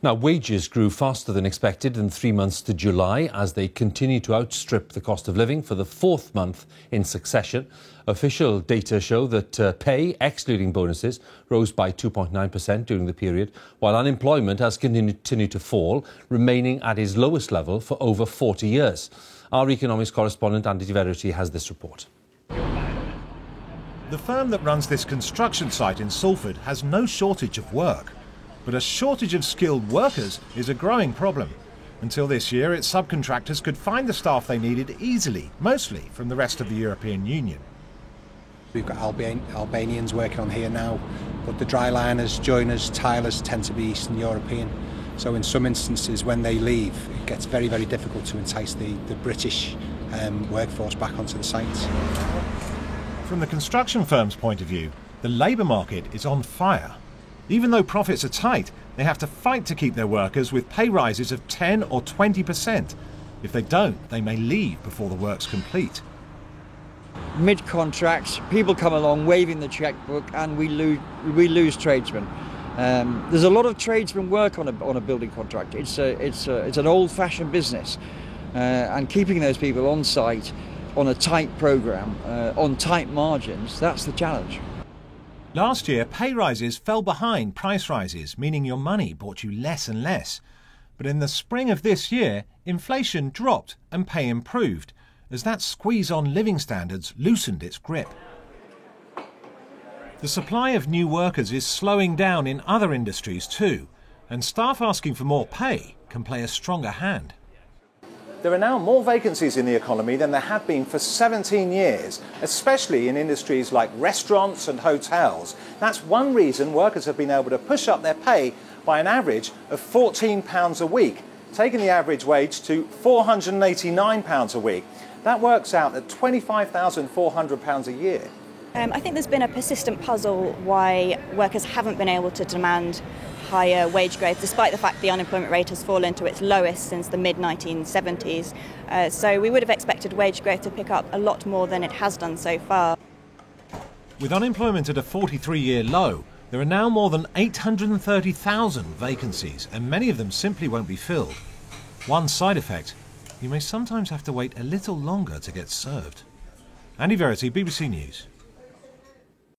Now, wages grew faster than expected in 3 months to July as they continue to outstrip the cost of living for the fourth month in succession. Official data show that pay, excluding bonuses, rose by 2.9% during the period, while unemployment has continued to fall, remaining at its lowest level for over 40 years. Our economics correspondent Andy Verity has this report. The firm that runs this construction site in Salford has no shortage of work. But a shortage of skilled workers is a growing problem. Until this year, its subcontractors could find the staff they needed easily, mostly from the rest of the European Union. We've got Albanians working on here now, but the dryliners, joiners, tilers tend to be Eastern European. So in some instances, when they leave, it gets very, very difficult to entice the British workforce back onto the sites. From the construction firm's point of view, the labour market is on fire. Even though profits are tight, they have to fight to keep their workers with pay rises of 10 or 20%. If they don't, they may leave before the work's complete. Mid-contracts, people come along waving the chequebook and we lose tradesmen. There's a lot of tradesmen work on a building contract. It's an old-fashioned business, and keeping those people on site on a tight programme, on tight margins, that's the challenge. Last year, pay rises fell behind price rises, meaning your money bought you less and less. But in the spring of this year, inflation dropped and pay improved, as that squeeze on living standards loosened its grip. The supply of new workers is slowing down in other industries too, and staff asking for more pay can play a stronger hand. There are now more vacancies in the economy than there have been for 17 years, especially in industries like restaurants and hotels. That's one reason workers have been able to push up their pay by an average of £14 a week, taking the average wage to £489 a week. That works out at £25,400 a year. I think there's been a persistent puzzle why workers haven't been able to demand higher wage growth, despite the fact the unemployment rate has fallen to its lowest since the mid-1970s. So we would have expected wage growth to pick up a lot more than it has done so far. With unemployment at a 43-year low, there are now more than 830,000 vacancies, and many of them simply won't be filled. One side effect, you may sometimes have to wait a little longer to get served. Andy Verity, BBC News.